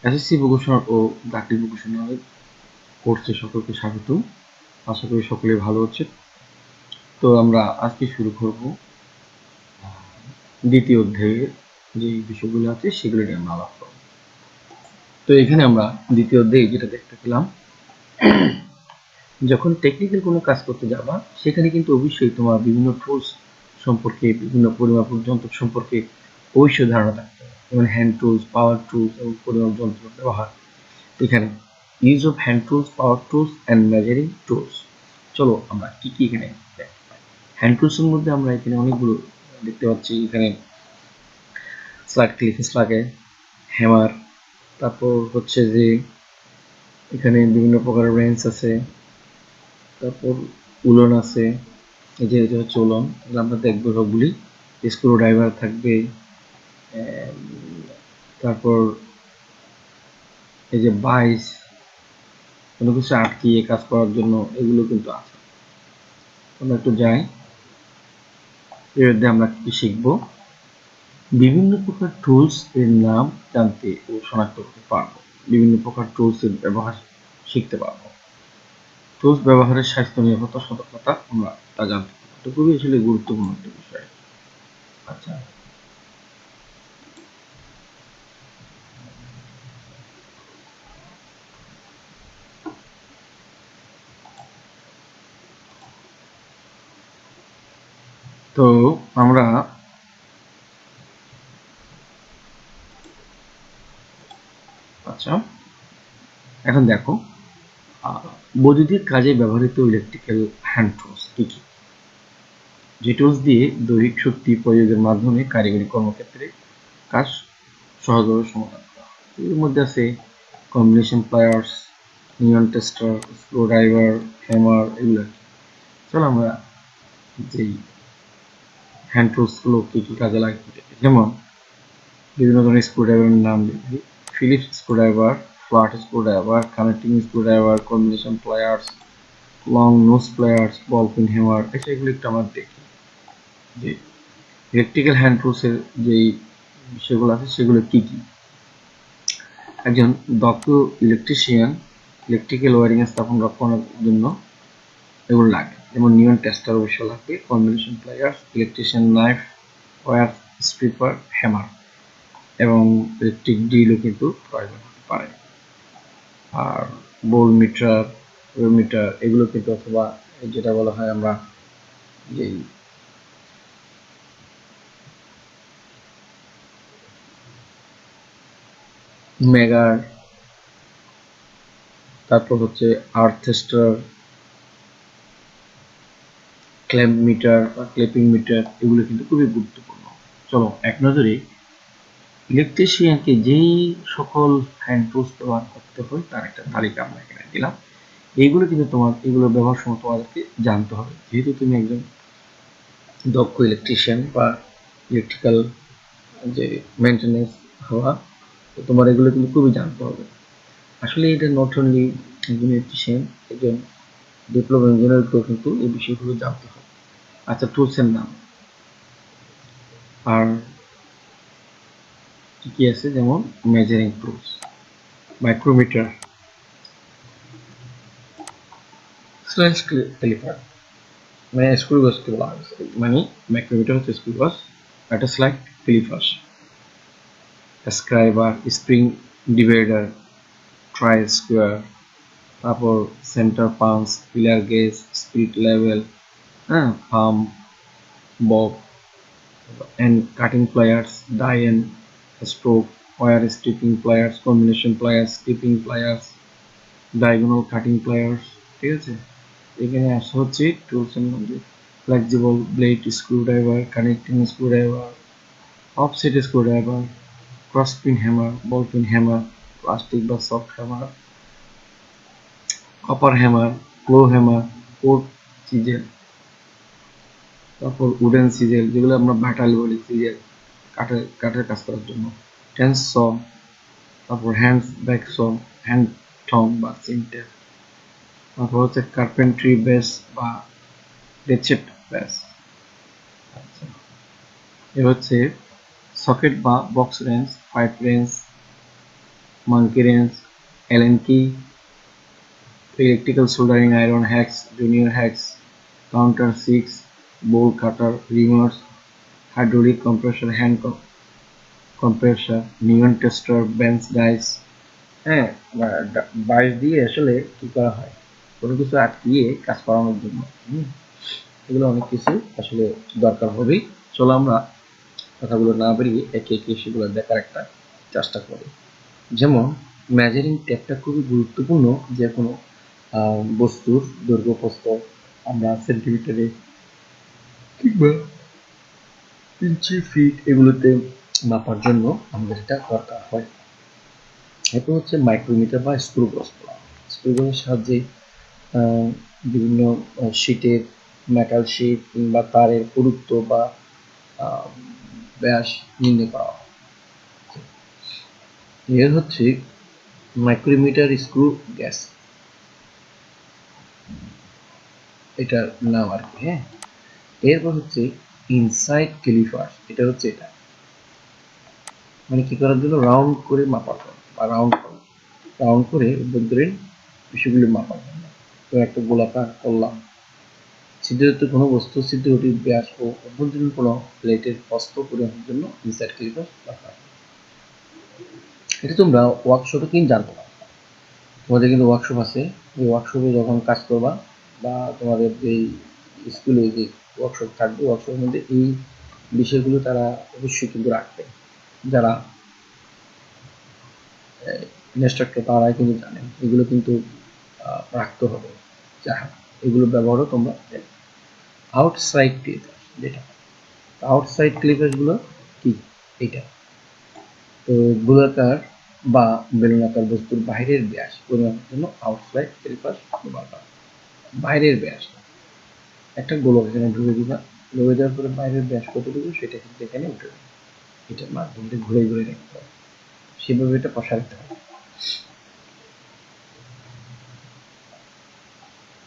SSC vocational ও চাকরি vocational কোর্সে সকলকে স্বাগত। আশা করি সকলেই ভালো হচ্ছে। তো আমরা আজকে শুরু করব দ্বিতীয় অধ্যায়ের যে বিষয়গুলো আছে সেগুলো নিয়ে আমরা আলাপ করব। তো এখানে আমরা দ্বিতীয় অধ্যায়ে যেটা দেখতে পেলাম, যখন টেকনিক্যাল কোনো কাজ করতে যাবা সেখানে কিন্তু অবশ্যই তোমার বিভিন্ন টুলস সম্পর্কে, বিভিন্ন পরিমাপক যন্ত্র সম্পর্কে অবশ্যই ধারণা থাকতে হবে, যেমন হ্যান্ড টুলস, পাওয়ার টুলস এবং পরিমাপ যন্ত্র ব্যবহার। এখানে use of hand tools, power tools and measuring tools. চলো আমরা কি কি এখানে দেখতে পাই। হ্যান্ড টুলসের মধ্যে আমরা এখানে অনেকগুলো দেখতে পাচ্ছি। এখানে স্লাগ ক্লিফেস লাগে, হ্যামার, তারপর হচ্ছে যে এখানে বিভিন্ন প্রকারের রেঞ্চ আছে, তারপর উলন আছে। এই যে এটা হচ্ছে উলন, এগুলো আমরা দেখবো সবগুলি। স্ক্রু ড্রাইভার থাকবে, তারপর এই যে বাইস, কোনো কিছু আটকিয়ে কাজ করার জন্য, এগুলো কিন্তু আছে। আমরা একটু যাই, এর মধ্যে আমরা কি শিখবো, বিভিন্ন প্রকার টুলস এর নাম জানতে ও শনাক্ত করতে পারবো, বিভিন্ন প্রকার টুলস এর ব্যবহার শিখতে পারবো, টুলস ব্যবহারের স্বাস্থ্য নিরাপত্তা সতর্কতা আমরা তা জানতে পারবো। এটা খুবই আসলে গুরুত্বপূর্ণ একটা বিষয়। আচ্ছা, তো আমরা আচ্ছা এখন দেখো, বৈদ্যুতিক কাজে ব্যবহৃত ইলেকট্রিক্যাল হ্যান্ড টুলস কি কি, যে টুলস দিয়ে দৈহিক শক্তি প্রয়োগের মাধ্যমে কারিগরি কর্মক্ষেত্রে কাজ সহজভাবে সমাধান করা। এর মধ্যে আছে কম্বিনেশন প্লায়ার্স, নিয়ন টেস্টার, স্ক্রু ড্রাইভার, হ্যামার, এগুলো। চলো আমরা যেই হ্যান্ড টুলসগুলো কী কী কাজে লাগে, যেমন বিভিন্ন ধরনের স্ক্রু ড্রাইভারের নাম দেখি। Phillips screwdriver, flat screwdriver, connecting screwdriver, combination pliers, long nose pliers, ball pin hammer. এগুলো একটু আমরা দেখি যে ইলেকট্রিক্যাল হ্যান্ড টুলসের যেই বিষয়গুলো আছে সেগুলো কি কি। একজন দক্ষ ইলেকট্রিশিয়ান ইলেকট্রিক্যাল ওয়ারিং স্থাপন রক্ষণের জন্য এগুলো লাগে, যেমন নিয়ন টেস্টার অবশ্য লাগবে, combination pliers, electrician knife, wire stripper, hammer এবং ইলেকট্রিক ড্রিলও কিন্তু প্রয়োজন হতে পারে। আর বোল মিটার, মিটার এগুলো কিন্তু, অথবা যেটা বলা হয় আমরা যেই মেগার, তারপর হচ্ছে আর্থ টেস্টার, ক্ল্যাম্প মিটার বা ক্লিপিং মিটার, এগুলো কিন্তু খুবই গুরুত্বপূর্ণ। চলো এক নজরে ইলেকট্রিশিয়ানকে যেই সকল হ্যান্ড টুলস ব্যবহার করতে হয় তার একটা তালিকা আমরা এখানে দিলাম। এইগুলো কিন্তু এগুলো ব্যবহার সময় তোমাদেরকে জানতে হবে, যেহেতু তুমি একজন দক্ষ ইলেকট্রিশিয়ান বা ইলেকট্রিক্যাল যে মেনটেন্যান্স হওয়া, তো তোমার এগুলো কিন্তু খুবই জানতে হবে। আসলে এটা নট অনলি একজন ইলেকট্রিশিয়ান, একজন ডিপ্লোমা ইঞ্জিনিয়ারকেও কিন্তু এই বিষয়গুলো জানতে হবে। আচ্ছা, টুলসের নাম আর কি কি আছে, যেমন measuring tools, micrometer, slash caliper, মানে স্ক্রু গজকে বলা হয়, মানে মাইক্রোমিটার হচ্ছে স্ক্রু গজ, একটা স্ল্যাগ caliper, scriber, spring divider, try square, তারপর centre punch, feeler gauge, spirit level, হ্যাঁ, plumb, bob and cutting pliers, die and stroke, wire stripping pliers, combination pliers, stripping pliers, diagonal cutting pliers। ঠিক আছে, এখানে আসা হচ্ছে টুলসের মধ্যে flexible blade screwdriver, connecting screwdriver, offset screwdriver, cross pin hammer, ball pin hammer, plastic বা soft hammer, copper hammer, claw hammer, cold chisel, তারপর wooden chisel, যেগুলো আমরা বাটাল বলি, সিজেল কাঠের কাজ করার জন্য, টেন্স স, তারপর হ্যান্ড ব্যাক স, হ্যান্ড টং বা সিনটেপ, তারপর হচ্ছে কার্পেন্ট্রি বেস বা রেচেট বেস। আচ্ছা, এ হচ্ছে সকেট বা box range, pipe wrench, monkey wrench, Allen key, electrical soldering iron, hex, junior hex, counter 6, bolt cutter, reamers, hydraulic compressor, hand compressor, neon tester, bench dice, হ্যাঁ, বাইশ দিয়ে আসলে কি করা হয়, কোনো কিছু আটকিয়ে কাজ করানোর জন্য। এগুলো অনেক কিছু আসলে দরকার হবেই। চলো আমরা কথাগুলো না বেরিয়ে একে একে সেগুলো দেখার একটা চেষ্টা করি। যেমন মেজারিং টেপটা খুবই গুরুত্বপূর্ণ। যে কোনো বস্তুর দৈর্ঘ্য প্রস্থ আমরা সেন্টিমিটারে কিংবা ইঞ্চি ফিট এগুলোতে মাপার জন্য আমাদের এটা দরকার হয়। এরপর হচ্ছে মাইক্রোমিটার বা স্ক্রুগজ। স্ক্রুগজের সাহায্যে বিভিন্ন শীটের মেটাল শীট কিংবা তারের পুরুত্ব বা ব্যাস নির্ণয় করা হয়। এর হচ্ছে মাইক্রোমিটার স্ক্রু গ্যাস, এটার নাম আর কি। হ্যাঁ, এরপর হচ্ছে ইনসাইড ক্যালিপার। এটা হচ্ছে এটা মানে কি করার জন্য রাউন্ড করে মাপার জন্য বা রাউন্ড করে অভ্যন্তরীণ বিষয়গুলি মাপার জন্য। তো একটা গোলাকার করলাম ছিদ্রযুক্ত কোনো বস্তু ছিদ্রটির ব্যাস ও অভ্যন্তরীণ কোনো প্লেটের প্রস্থ পরিমাপের জন্য ইনসাইড ক্যালিপার দরকার। এটা তোমরা ওয়ার্কশপে কিন্তু জানতে পারো। তোমাদের কিন্তু ওয়ার্কশপ আছে, এই ওয়ার্কশপে যখন কাজ করবা বা তোমাদের যেই স্কুলে যে ওয়ার্কশপ থাকবে, ওয়ার্কশপের মধ্যে এই বিষয়গুলো তারা অবশ্যই কিন্তু রাখবে। যারা ইনস্ট্রাক্টর তারাই কিন্তু জানেন এগুলো কিন্তু রাখতে হবে। যা এগুলো ব্যবহারও তোমরা দেখবে। আউটসাইড ক্লিপার, যেটা আউটসাইড ক্লিপারগুলো কি, এইটা তো গোলাকার বা বেলনাকার বস্তুর বাইরের ব্যাস পরিমাপের জন্য আউটসাইড ক্লিপার ব্যবহার করা। বাইরের ব্যাস একটা গোলক এখানে ঢুকে দিবা, ঢুকে দেওয়ার পরে বাইরের ব্যাস কতটুকু সেটা কিন্তু এখানে উঠে যাবে। এটার মাধ্যমে ঘুরে ঘুরে রাখতে হবে, সেভাবে এটা প্রসারিত হবে।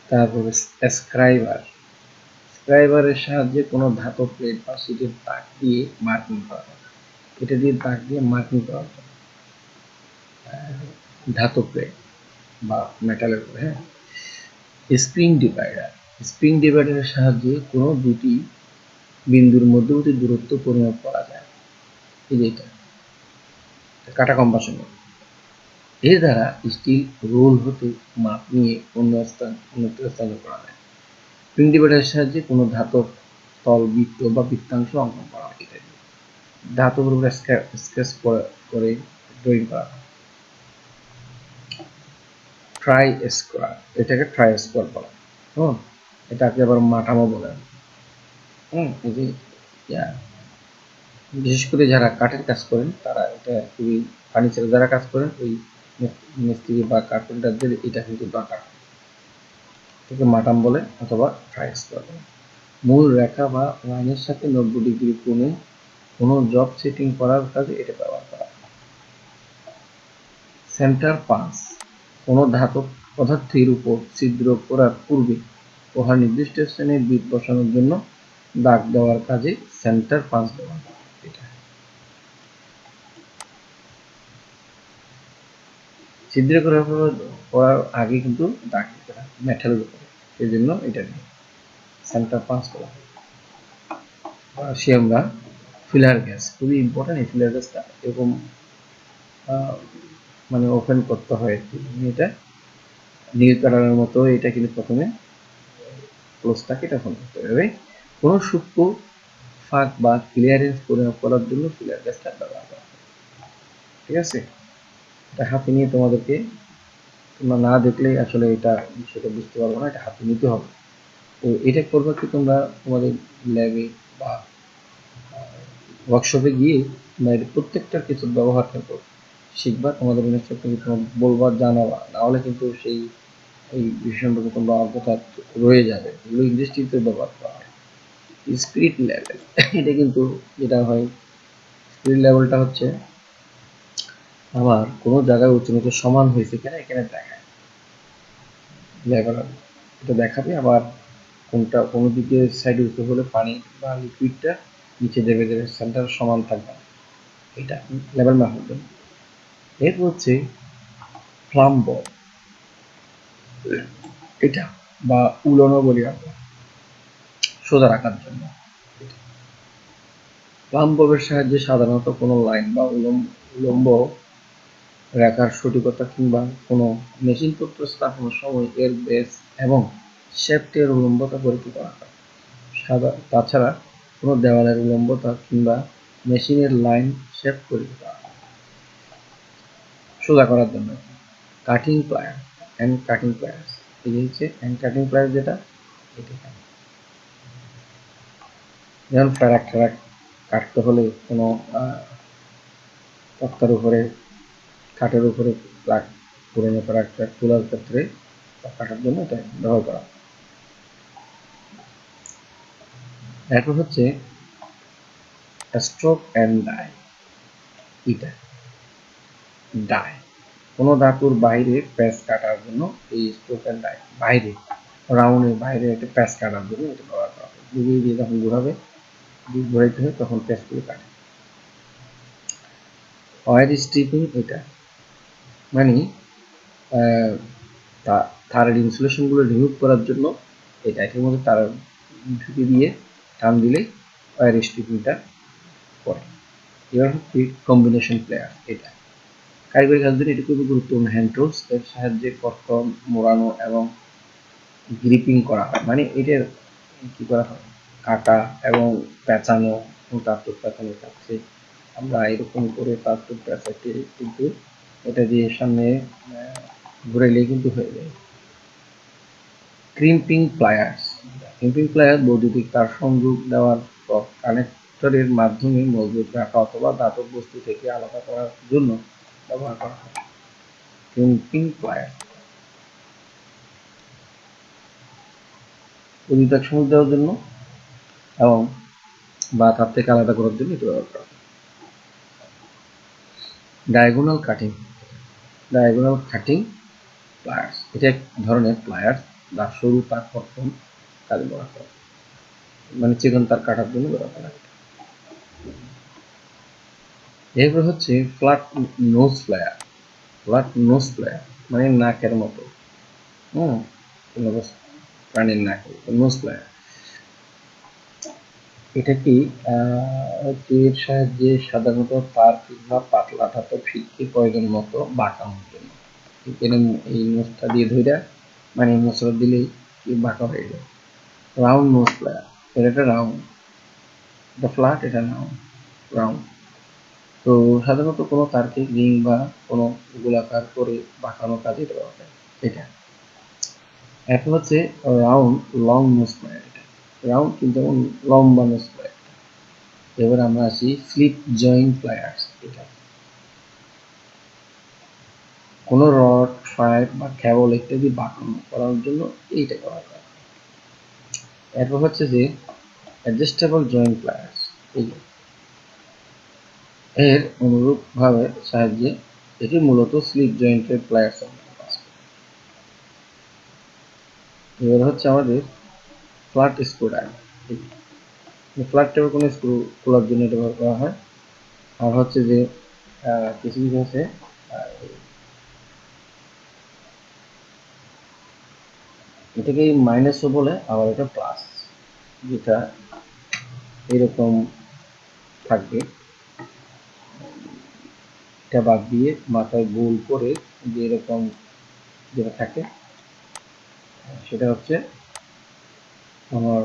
তারপরে স্ক্রাইবারের সাহায্যে কোনো ধাতব প্লেট বা শীটের দাগ দিয়ে মার্কিং করা হয়। এটা দিয়ে দাগ দিয়ে মার্কিং করা হয় ধাতব প্লেট বা মেটালের উপরে। হ্যাঁ, স্প্রিং ডিভাইডারের সাহায্যে কোনো দুটি বিন্দুর মধ্যবর্তী দূরত্ব পরিমাপ করা যায়। এই যে এটা কাটা কম্পাসের মতো। এর দ্বারা স্টিল রোল হতে মাপ নিয়ে অন্যত্র স্থানান্তর করা যায়। স্প্রিং ডিভাইডারের সাহায্যে কোনো ধাতব তল বৃত্ত বা বৃত্তাংশ অঙ্কন করা হয়। এটা ধাতবের উপরে স্কেচ করে ড্রয়িং করা হয়। ট্রাই স্কোয়ার, এটাকে ট্রাই স্কোয়ার বলা। এটাকে আবার মাঠামো বলে। এই যে বিশেষ করে যারা কাঠের কাজ করেন তারা এটা খুবই, ফার্নিচারে যারা কাজ করেন ওই মিস্ত্রি বা কার্পেন্টারদের এটা কিন্তু দরকার। এটাকে মাটাম বলে অথবা ট্রাই স্কোয়ার বলে। মূল রেখা বা লাইনের সাথে 90 ডিগ্রি কোণে কোনো জব সেটিং করার কাজে এটা ব্যবহার করা হয়। সেন্টার পাঞ্চ, কোনো ধাতব পদার্থের উপর ছিদ্র করার পূর্বে উহার নির্দিষ্ট স্থানে বিট বসানোর জন্য দাগ দেওয়ার কাজে সেন্টার পাঞ্চ ব্যবহার করা হয়। এটা ছিদ্র করার আগে কিন্তু দাগ দিতে হয় মেটালের উপরে, সেই জন্য এটা নিয়ে সেন্টার পাঞ্চ করা হয়। সে আমরা ফিলার গ্যাস, খুবই ইম্পর্টেন্ট এই ফিলার গ্যাসটা। এরকম মানে ওপেন করতে হয় আর কি। এটা নীল কালারের মতো, এটা কিন্তু প্রথমে ক্লোজটাকে এটা ওপেন করতে হবে। কোনো সূক্ষ্ম ফাঁক বা ক্লিয়ারেন্স পরিমাপ করার জন্য ফিলার গ্যাসটা ব্যবহার করা হয়। ঠিক আছে, এটা হাতে নিয়ে তোমাদেরকে, তোমরা না দেখলেই আসলে এটা বিষয়টা বুঝতে পারবো না, এটা হাতে নিতে হবে। তো এটা করবে কি, তোমরা তোমাদের ল্যাবে বা ওয়ার্কশপে গিয়ে তোমরা এটা প্রত্যেকটা কিছু ব্যবহার করবো শিখবা, তোমাদের ইনস্ট্রাক্টরকে তোমরা বলবা, জানাবা, নাহলে কিন্তু সেই এই বিষয় সম্পর্কে তোমরা অজ্ঞতা রয়ে যাবে। এগুলো ইন্ডাস্ট্রিতে ব্যবহার করা হয়। স্পিরিট লেভেল, এটা কিন্তু যেটা হয়, স্পিরিট লেভেলটা হচ্ছে আমার কোনো জায়গায় উঁচু নিচু সমান হয়েছে কিনা এখানে দেখায় লেভেল, এটা দেখাবে। আবার কোনটা কোনো দিকে সাইডে উঁচু হলে পানি বা লিকুইডটা নিচে দেবে দেবে, সেন্টার সমান থাকবে, এটা লেভেল মাপার জন্য। এরপর হচ্ছে প্লাম্বর, এটা বা উলনো বলি আমরা, সোজা রাখার জন্য। প্লাম্বরের সাহায্যে সাধারণত কোনো লাইন বা উলম্ব রেখার সঠিকতা কিংবা কোনো মেশিন তথ্য স্থাপনের সময় এর বেস এবং শেফটের উলম্বতা পরীক্ষা করা হয়। তাছাড়া কোনো দেওয়ালের উলম্বতা কিংবা মেশিনের লাইন শেপ পরীক্ষা করা হয় সোজা করার জন্য। Cutting plier and cutting pliers, এই যে হচ্ছে অ্যান্ড কাটিং প্লায়ার, যেটা এটা যেমন ফ্যারাক ট্যারাক কাটতে হলে কোনো তক্তার উপরে, কাঠের উপরে পুরোনো ফ্যারাক ট্যারাক তোলার ক্ষেত্রে বা কাটার জন্য এটা ব্যবহার করা। এরপর হচ্ছে স্ট্রোক অ্যান্ড ডাই, এটা ডাই কোনো ধাতুর বাইরে প্যাচ কাটার জন্য এই স্ট্রোক অ্যান্ড ডাই, বাইরে রাউন্ডের বাইরে একটা প্যাচ কাটার জন্য এটা ব্যবহার করা হয়। ঘুরিয়ে দিয়ে যখন ঘোরাবে, ঘোরাইতে হয় তখন প্যাচগুলো কাটে। ওয়্যার স্ট্রিপিং, এটা মানে তারের ইনসুলেশনগুলো রিমুভ করার জন্য এটা এটার মধ্যে তার ঢুকে দিয়ে টান দিলেই ওয়্যার স্ট্রিপিংটা করে। এবার হচ্ছে কম্বিনেশন প্লেয়ার, এটা কারিগরি কাজের জন্য এটি খুবই গুরুত্বপূর্ণ হ্যান্ড টুলস। এর সাহায্যে কর্তন মোড়ানো এবং গ্রিপিং করা হয়, মানে এটার কি করা হয়, কাটা এবং পেঁচানো, তারটুক পেঁচানো থাকছে, আমরা এরকম করে তারটুক পেঁচাতে কিন্তু এটা দিয়ে সামনে ঘুরাইলেই কিন্তু হয়ে যায়। ক্রিম্পিং প্লায়ার্স, ক্রিম্পিং প্লায়ার বৈদ্যুতিক তার সংযোগ দেওয়ার পর কানেক্টরের মাধ্যমে মজবুত রাখা অথবা ধাতব বস্তু থেকে আলাদা করার জন্য ব্যবহার করা হয়। ক্রিম্পিং প্লায়ার উদ্ভিদ সংযোগ দেওয়ার জন্য এবং বা তার থেকে আলাদা করার জন্য এটা ব্যবহার করা হয়। Diagonal cutting, diagonal cutting pliers, এটা এক ধরনের প্লায়ার্স বা সরু তার কর্তন কাজে ব্যবহার করা, মানে চিকন তার কাটার জন্য ব্যবহার করা হয়। এরপর হচ্ছে flat nose plier, flat nose plier মানে নাকের মতো, প্রাণীর নাক, নোজ প্লায়ার। এটা কি এর সাহায্যে সাধারণত তার কিংবা পাতলা ধাতব ফিতকে প্রয়োজন মতো বাঁকানোর জন্য। এখানে এই নোজটা দিয়ে ধইরা, মানে নোজটা দিলেই বাঁকা হয়ে যায়। রাউন্ড নোজ প্লায়ার, এটা রাউন্ড, এটা ফ্ল্যাট, এটা রাউন্ড। তো সাধারণত কোনো তারকে রিং বা কোনো গোলাকার করে বাঁকানো কাজে দেওয়া হয় এটা। এখন হচ্ছে রাউন্ড লং নোজ প্লায়ার, এটা রাউন্ড কিন্তু লম্বা নোজ প্লায়ার। এবার আমরা আসি ফ্লিপ জয়েন্ট প্লায়ার্স, এটা কোনো রড, পাইপ বা কেবল ইত্যাদি বাঁকানো করার জন্য এইটা করা হয়। এরপর হচ্ছে যে অ্যাডজাস্টেবল জয়েন্ট প্লায়ার্স, এর অনুরূপভাবে সাহায্যে এটি মূলত স্লিপ জয়েন্টের প্লায়ার্স। এবার হচ্ছে আমাদের ফ্ল্যাট স্ক্রু ড্রাইভার, ফ্ল্যাট টাইপের কোনো স্ক্রু খোলার জন্য এটা ব্যবহার করা হয়। আর হচ্ছে যে কিছু কিছু আছে এটাকে মাইনাসও বলে, আবার এটা প্লাস, যেটা এরকম থাকবে, এটা বাদ দিয়ে মাথায় গোল করে যে এরকম যেটা থাকে সেটা হচ্ছে আমার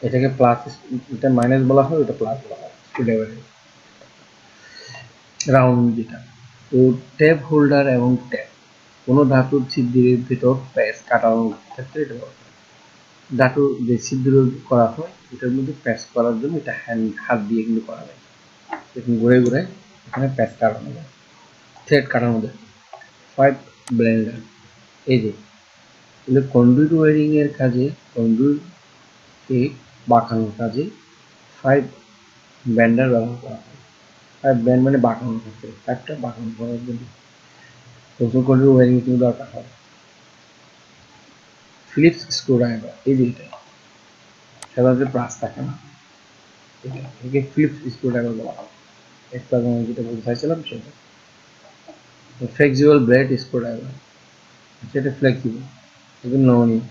এটাকে প্লাস, এটা মাইনাস বলা হয়, এটা প্লাস বলা হয় স্ক্রুড্রাইভারে। রাউন্ড যেটা, তো ট্যাপ হোল্ডার এবং ট্যাপ কোনো ধাতুর ছিদ্রের ভিতর প্যাচ কাটানোর ক্ষেত্রে এটা ব্যবহার হয়। ধাতুর যে ছিদ্র করা হয় এটার মধ্যে প্যাচ করার জন্য এটা হাত দিয়ে কিন্তু করা যায়, এরকম ঘুরে ঘুরে এখানে প্যাচ কাটানো যায়, থ্রেড কাটানো যায়। পাইপ ব্লেন্ডার, এই যে কন্ডুইট ওয়ারিং এর কাজে, কন্ডুইটকে বাঁকানোর কাজে পাইপ ব্যান্ডার ব্যবহার করা হয়। পাইপ ব্যান্ড মানে বাঁকানোর ক্ষেত্রে, পাইপটা বাঁকানো করার জন্য প্রচুর কন্ডুইট ওয়ারিং কিন্তু দরকার হয়। ফিলিপস স্ক্রু ড্রাইভার, এই যে এটা সাধারণত প্লাস থাকে না, এটাকে ফিলিপস স্ক্রুড্রাইভার বলা হয়। একটু আগে আমি যেটা বলতে চাইছিলাম সেটা। ফ্লেক্সিবল ব্লেড স্ক্রুড্রাইভার, সেটা ফ্লেক্সিবল, এগুলো নমনীয়।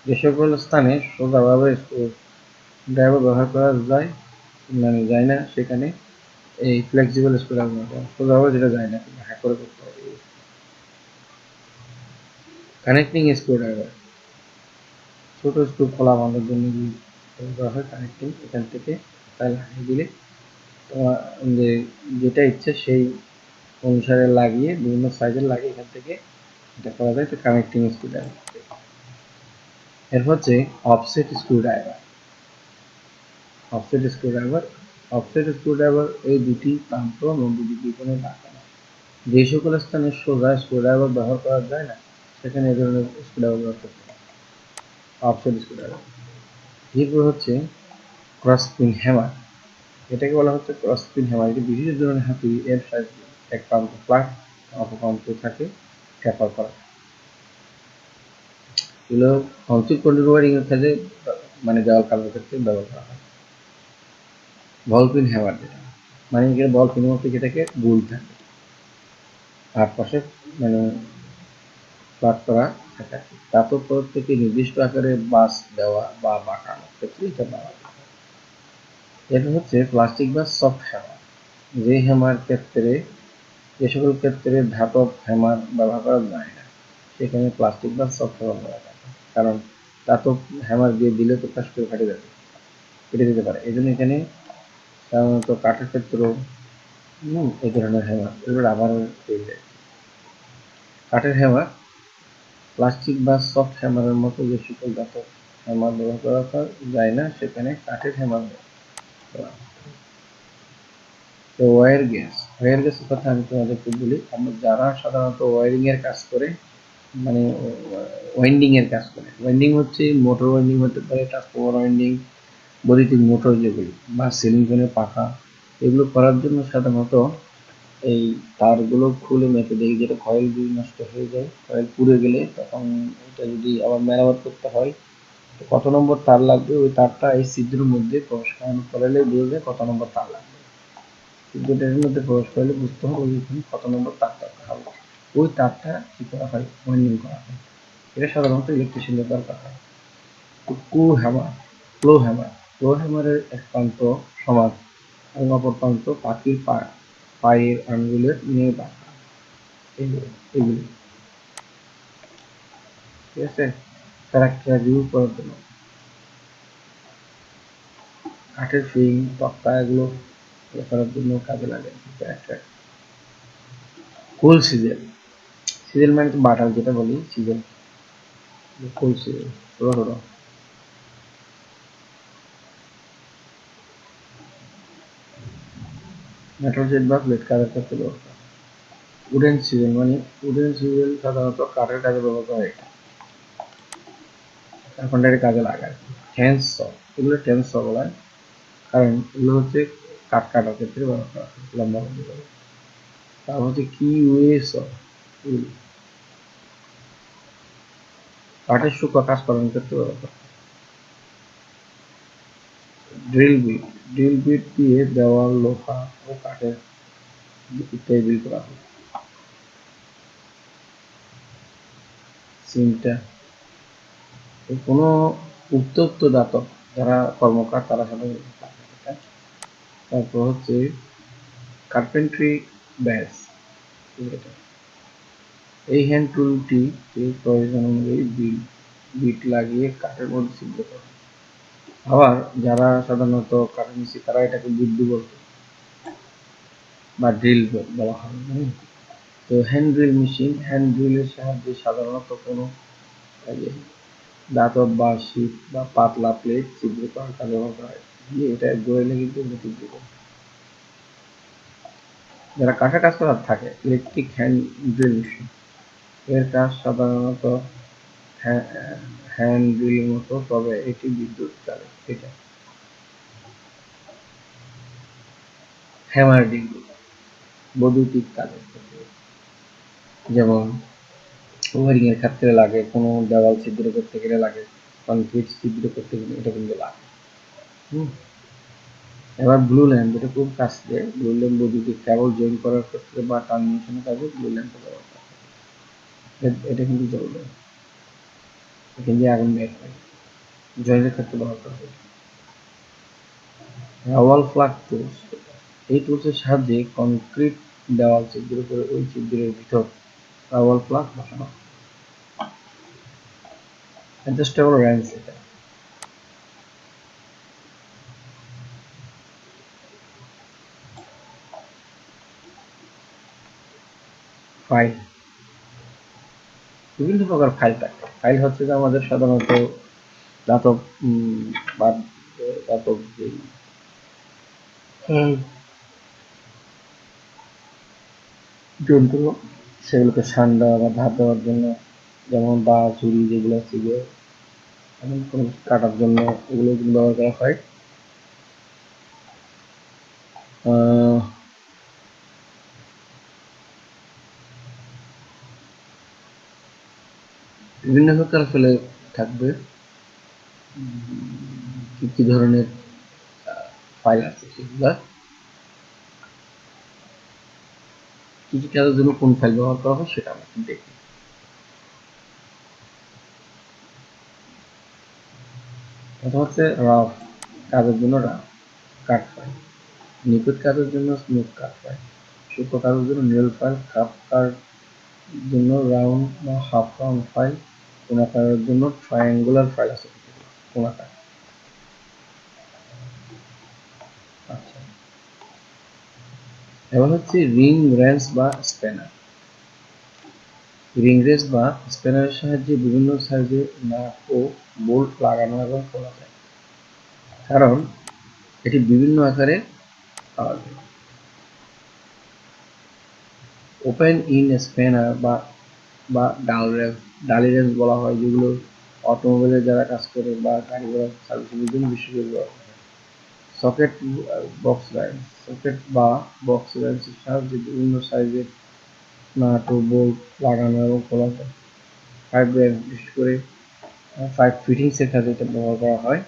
যে সকল স্থানে সোজাভাবে স্ক্রুড্রাইভার ব্যবহার করা যায় না, সেখানে এই ফ্লেক্সিবল স্ক্রুড্রাইভার সোজাভাবে যেটা যায় না, হ্যাক করে করতে হবে। কানেক্টিং স্ক্রুড্রাইভার, ছোট স্ক্রু খোলা বাঁধার জন্য করা হয় কানেক্টিং। এখান থেকে তাই লাগিয়ে দিলে তোমার যেটা ইচ্ছে সেই অনুসারে লাগিয়ে, বিভিন্ন সাইজের লাগিয়ে এখান থেকে এটা করা যায়। তো কানেক্টিং স্ক্রুড্রাইভার। এরপর হচ্ছে অফসেট স্ক্রুড্রাইভার। অফসেট স্ক্রুড্রাইভার এই দুটি প্রান্ত দুটি কোনো টাকা না। যে সকল স্থানে সোজা স্ক্রুড্রাইভার ব্যবহার করা যায় না, সেখানে এই ধরনের স্ক্রুড্রাইভার ব্যবহার করতে হয়, অফসেট স্ক্রুড্রাইভার। এরপর হচ্ছে ক্রস পিন হ্যামার। এটাকে বলা হচ্ছে ক্রস পিন হ্যামার। এটি বিশেষ ধরনের হাতুড়ি, এর সাহায্যে এক প্রান্ত ফ্ল্যাট, অপর প্রান্ত থাকে ট্যাপার করা। এগুলো কনসিভ কন্ট্রোল ওয়ারিং এর কাজে, মানে দেওয়াল কাটার ক্ষেত্রে ব্যবহার করা হয়। বল পিন হ্যামার, যেটা মানে বল পিনের মধ্যে যেটাকে গোল থাকে, আর পাশে মানে ফ্ল্যাট করা থাকে। ধাতব পদার্থ থেকে নির্দিষ্ট আকারে বাস দেওয়া বা বাঁকানোর ক্ষেত্রে এটা ব্যবহার করা হয়। এটা হচ্ছে প্লাস্টিক বা সফট হ্যামার। যে হ্যামার ক্ষেত্রে, যে সকল ক্ষেত্রে ধাতব হ্যামার ব্যবহার করা যায় না, সেখানে প্লাস্টিক বা সফট হ্যামার ব্যবহার করা হয়। কারণ ধাতব হ্যামার দিয়ে দিলে তো কাজ করে কেটে যেতে পারে। এই জন্য এখানে সাধারণত কাঠের ক্ষেত্রেও এই ধরনের হ্যামার, এগুলো রাবারের তৈরি। কাঠের হ্যামার, প্লাস্টিক বা সফট হ্যামারের মতো যে সকল ধাতব হ্যামার ব্যবহার করা যায় না, সেখানে কাঠের হ্যামার ব্যবহার করা হয়। তো ওয়্যার গ্যাসের কথা আমি তোমাদেরকে বলি। আমরা যারা সাধারণত ওয়্যারিং এর কাজ করে, মানে ওয়াইন্ডিং এর কাজ করে, ওয়াইন্ডিং হচ্ছে মোটর ওয়াইন্ডিং হতে পারে, ট্রান্সফরমার ওয়াইন্ডিং, বৈদ্যুতিক মোটর যেগুলি, বা সিলিং ফ্যানের পাখা, এগুলো করার জন্য সাধারণত এই তারগুলো খুলে মেপে দেখি, যেটা কয়েল যদি নষ্ট হয়ে যায়, কয়েল পুড়ে গেলে তখন এটা যদি আবার মেরামত করতে হয়, তো কত নম্বর তার লাগবে, ওই তারটা এই ছিদ্রের মধ্যে প্রবেশ করালে বুঝবে কত নম্বর তার লাগবে। ছিদ্রটার মধ্যে প্রবেশ করলে বুঝতে হবে ওইখানে কত নম্বর তার দরকার হবে। ওই তারটা কি করা হয়, ওয়াইন্ডিং করা হয়। এটা সাধারণত ইলেকট্রিশিয়ানের দরকার হয়। ফ্লো হ্যামারের এক প্রান্ত সমান এবং অপর প্রান্ত পাখির পায়ের আঙ্গুলের নিয়ে বাঁকা। এগুলি ঠিক আছে। ক্যারেক্টার রিভিউ করার জন্য কাঠের ফিং, তক্তা, এগুলো করার জন্য কাজে লাগে ক্যারেক্টার। কোল সিজেল। সিজেল মানে তো বাটাল, যেটা বলি সিজেল, কোল সিজেল, ছোট ছোট মেটাল জেট বা প্লেট কাজের ক্ষেত্রে ব্যবহার করা। উডেন সিজেল সাধারণত কাঠের কাজে ব্যবহার করা হয়, কার্পেন্টারের কাজে লাগায়। হ্যান্ড স, এগুলো হ্যান্ড স বলা হয়, কারণ এগুলো হচ্ছে কাঠ কাটার ক্ষেত্রে ব্যবহার করা হয়, লম্বা লম্বি করে। তারপর হচ্ছে কি ওয়ে স, কাঠের শুকনো কাজ করানোর ক্ষেত্রে ব্যবহার করা হয়। ড্রিল বিট দিয়ে দেওয়াল, লোহা ও কাঠের ইত্যাদি ড্রিল করা হয়। সিমটা, কোনো উত্তপ্ত দাতক যারা কর্মকার, তারা সাধারণত। তারপর হচ্ছে কার্পেন্ট্রি ব্যাস, এই হ্যান্ড টুলটি প্রয়োজন অনুযায়ী বিট লাগিয়ে কাঠের মধ্যে ছিদ্র করে। আবার যারা সাধারণত কাঠের মিস্ত্রি, তারা এটাকে বুদ্ধি বলতো বা ড্রিল বলা হয়। তো হ্যান্ড ড্রিল মেশিন, হ্যান্ড ড্রিলের সাহায্যে সাধারণত কোনো দাতব বা শীত বা পাতলা প্লেট ছিদ্র করার কাজে ব্যবহার করা হয়। এটা গড়াইলে কিন্তু ছিদ্র করে। যারা কাঠের কাজ করার থাকে, ইলেকট্রিক হ্যান্ড ড্রিল মেশিন, এর কাজ সাধারণত হ্যান্ড ড্রিলের মতো, তবে এটি বিদ্যুৎ চালিত। এটা হ্যামার ড্রিল বৈদ্যুতিক কাজের ক্ষেত্রে, যেমন ওয়ারিং এর ক্ষেত্রে লাগে, কোনো দেওয়াল ছিদ্র করতে গেলে লাগে, কনক্রিট ছিদ্র করতে গেলে এটা কিন্তু লাগে। এবার ব্লু ল্যাম্প, যেটা খুব কাছে, ব্লু ল্যাম্প বৈদ্যুতিক কেবল জয়েন করার ক্ষেত্রে বা টার্মিনেশনের কাজে ব্লু ল্যাম্প ব্যবহার করা হয়। এটা কিন্তু জ্বলবে, এখান দিয়ে আগুন বের হয়, জয়েনের ক্ষেত্রে ব্যবহার করা হয়। রাওয়াল প্লাগ টুলস, এই টুলসের সাহায্যে কনক্রিট দেওয়াল ছিদ্র করে ওই ছিদ্রের ভিতর রাওয়াল প্লাগ বসানো হয়। অ্যাডজাস্টেবল রেঞ্জ, এটা ফাইল, বিভিন্ন প্রকার ফাইল থাকে। ফাইল হচ্ছে যে আমাদের সাধারণত দাতব বা দাতব যে যন্ত্র, সেগুলোকে ঠান্ডা বা ধার দেওয়ার জন্য, যেমন বা ছুরি যেগুলো ছিল কোনো কাটার জন্য, এগুলো কিন্তু ব্যবহার করা হয়। বিভিন্ন প্রকার আসলে থাকবে, কি কি ধরনের ফাইল আছে সেগুলা, কি কি কাজের জন্য কোন ফাইল ব্যবহার করা হয় সেটা আমরা দেখি। এটা হচ্ছে রাফ কাজের জন্য রাফ কাট ফাইল, নিখুঁত কাজের জন্য স্মুথ কাট ফাইল, সূক্ষ্ম কাজের জন্য নেল ফাইল, কাপ কার জন্য রাউন্ড বা হাফ রাউন্ড ফাইল, কোণাকারের জন্য ট্রায়াঙ্গুলার ফাইল আছে, কোণাকার। আচ্ছা, এবার হচ্ছে রিং রেঞ্চ বা স্প্যানার। রিং রেঞ্চ বা স্প্যানারের সাহায্যে বিভিন্ন সাইজে নাট ও বোল্ট লাগানো এবং খোলা যায়, কারণ এটি বিভিন্ন আকারে পাওয়া যায়। ওপেন ইন স্প্যানার বা ডালি রেঞ্চ বলা হয়, যেগুলো অটোমোবাইলে যারা কাজ করে বা গাড়ি ঘোড়া সার্ভিসের জন্য বিশেষ ব্যবহার করে। সকেট বক্স রেঞ্চ, সকেট বা বক্স রেঞ্চের সাহায্যে বিভিন্ন সাইজের নাট ও বোল্ট লাগানো এবং খোলা যায়। পাইপ রেঞ্চ, বিশেষ করে পাইপ ফিটিংসের কাজে এটা ব্যবহার করা হয়।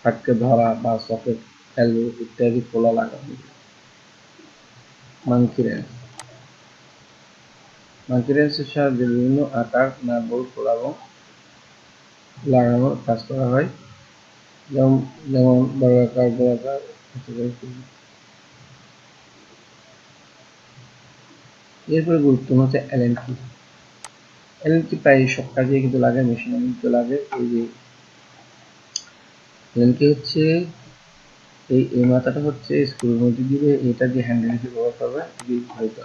পাইপকে ধরা বা সকেট, এলবো ইত্যাদি খোলা লাগানো। মাঙ্কি রেঞ্চ, মাঙ্কি রেঞ্চের সাহায্যে বিভিন্ন আকার নাট বোল্ট খোলা এবং লাগানোর কাজ করা হয়, যেমন বর্গাকার, গোলাকার ইত্যাদি। এরপরে গুরুত্বপূর্ণ হচ্ছে অ্যালেন কি। অ্যালেন কি প্রায় সব কাজে কিন্তু লাগে, মেশিনে কিন্তু লাগে। এই যে অ্যালেন কি হচ্ছে এই মাথাটা হচ্ছে স্ক্রুর মধ্যে দিবে, এটা দিয়ে হ্যান্ডেল হিসেবে ব্যবহার করবে, হয়তো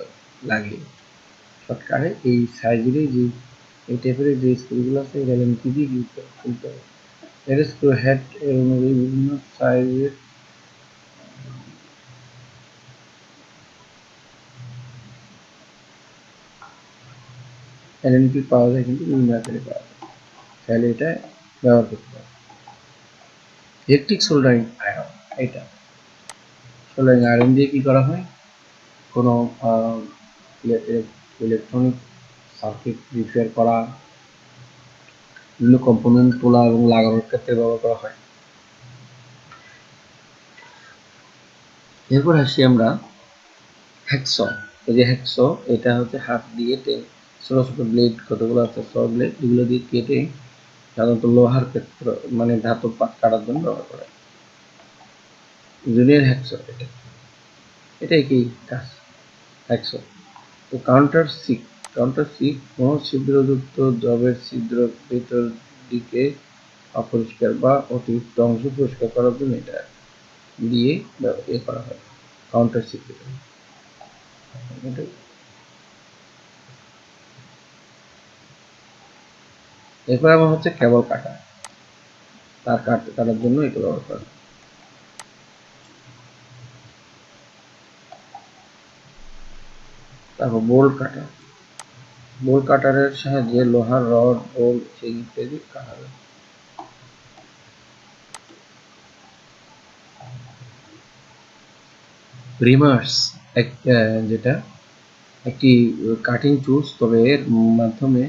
লাগে শর্টকাটে এই সাইজেরই যে এই টাইপের যে স্ক্রুগুলো আছে, এটা অ্যালেন কি দিয়ে ইউজ করে খুলতে হবে। এর স্ক্রু হেড এর অনুযায়ী বিভিন্ন সাইজের অ্যালেন কি পাওয়া যায়, কিন্তু বিভিন্ন আকারে পাওয়া যায়, তাহলে এটা ব্যবহার করতে হবে। ইলেকট্রিক সোল্ডারিং আয়রন, এটা সোল্ডারিং আয়রন দিয়ে কি করা হয়, কোনো ইলেকট্রনিক সার্কিট রিপেয়ার করা, বিভিন্ন কম্পোনেন্ট তোলা এবং লাগানোর ক্ষেত্রে ব্যবহার করা হয়। এরপর আসি আমরা হ্যাকসো। এই যে হ্যাকসো, এটা হচ্ছে হাত দিয়ে ছোট ছোট ব্লেড কতগুলো আছে, স ব্লেড, এগুলো দিয়ে কেটে সাধারণত লোহার ক্ষেত্র মানে ধাতব পাত কাটার জন্য ব্যবহার করে। জুনিয়র হ্যাকসো, এটাই কি কাজ হ্যাকসো। তো কাউন্টার সিক কোনো ছিদ্রযুক্ত জবের ছিদ্র ভেতর দিকে অপরিষ্কার বা অতিরিক্ত অংশ পরিষ্কার করার জন্য এটা দিয়ে করা হয়, কাউন্টার সিক। এরপর আবার হচ্ছে কেবল কাটা, তার কাটার জন্য এটা ব্যবহার করা হয়। তারপর বোল্ট কাটার, বোল্ট কাটারের সাহায্যে লোহার রড, বোল্ট ইত্যাদি কাটা যায়। রিমার্স, যেটা একটি কাটিং টুলস, তবে এর মাধ্যমে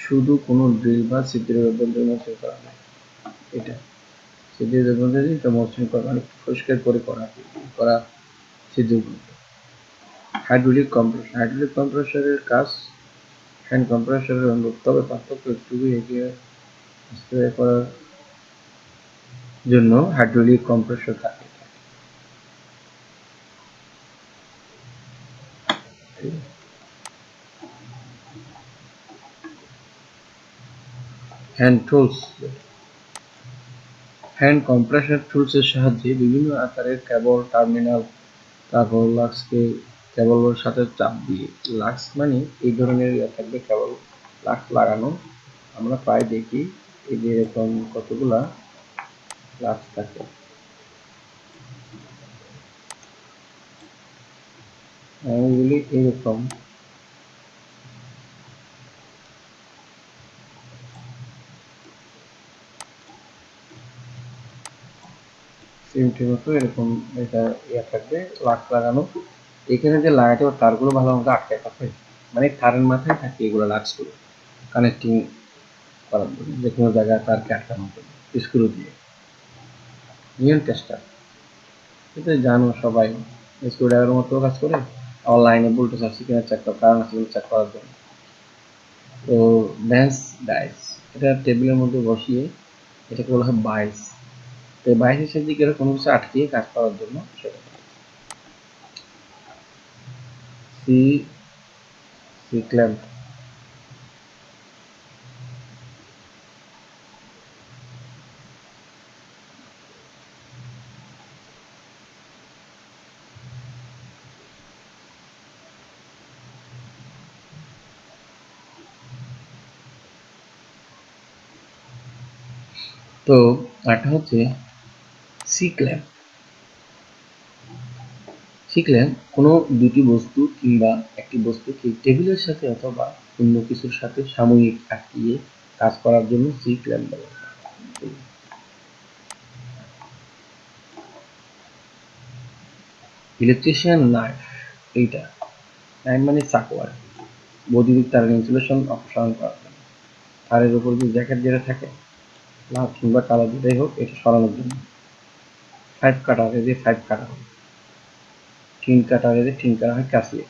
শুধু কোনো ড্রিল বা ছিদ্রের অভ্যন্তরে মসৃণ করা হয়। এটা ছিদ্রের অভ্যন্তরে এটা মসৃণ করা মানে পরিষ্কার করে করা ছিদ্রগুলো। হাইড্রোলিক কম্প্রেসর, হাইড্রোলিক কম্প্রেসরের কাজ হ্যান্ড কম্প্রেসরের অনুরূপ, তবে পার্থক্য একটুকুই এগিয়ে করার জন্য হাইড্রোলিক কম্প্রেসর থাকে। হ্যান্ড টুলস, হ্যান্ড কম্প্রেসর টুলসের সাহায্যে বিভিন্ন আকারের কেবল, টার্মিনাল, তারপর লাক্সকে কেবলের সাথে চাপ দিয়ে, লাক্স মানে এই ধরনের থাকবে কেবল, লাক্স লাগানো আমরা প্রায় দেখি, এই যে এরকম কতগুলা লাক্স থাকে। এগুলি এরকম সিমটির মতো এরকম এটা থাকবে লাক্স লাগানো। এখানে যে লাগাতে তারগুলো ভালো মতো আটকে থাকে, মানে তারের মাথায় থাকে এগুলো লাক্সগুলো কানেক্টিং করার জন্য, যে কোনো জায়গায় তারকে আটকানোর জন্য স্ক্রু দিয়ে। নিয়ন টেস্টার, এটা জানো সবাই, স্ক্রুড্রাইভারের মতো কাজ করে, আবার লাইনে ভোল্টেজ আছে কিনা চেক করার, কারণ আছে কিনা চেক করার জন্য। তো ব্যান্স ডাইস, এটা টেবিলের মধ্যে বসিয়ে এটাকে বলা হয় বাইস। তো বাইসের সাথে দিকে কোনো কিছু আটকিয়ে কাজ করার জন্য সেটা সি সি ক্ল্যাম্প। তো একটা হচ্ছে সি ক্ল্যাম্প। সি ক্ল্যাম্প কোনো দুটি বস্তু কিংবা একটি বস্তুকে টেবিলের সাথে অথবা অন্য কিছুর সাথে সাময়িক আটকিয়ে কাজ করার জন্য সি ক্ল্যাম্প ব্যবহার করা হয়। ইলেকট্রিশিয়ান নাইফ, এইটা নাইফ মানে চাকু আর কি, বৈদ্যুতিক তারের ইনসুলেশন অপসারণ করার জন্য। তারের উপর যে জ্যাকেট যেটা থাকে লাল কিংবা কালো যেটাই হোক, এটা সরানোর জন্য। ফাইভ কাটার, এই যে ফাইভ কাটা হয়। টিন কাটার, এই যে টিন কাটা হয় কাশিয়ে।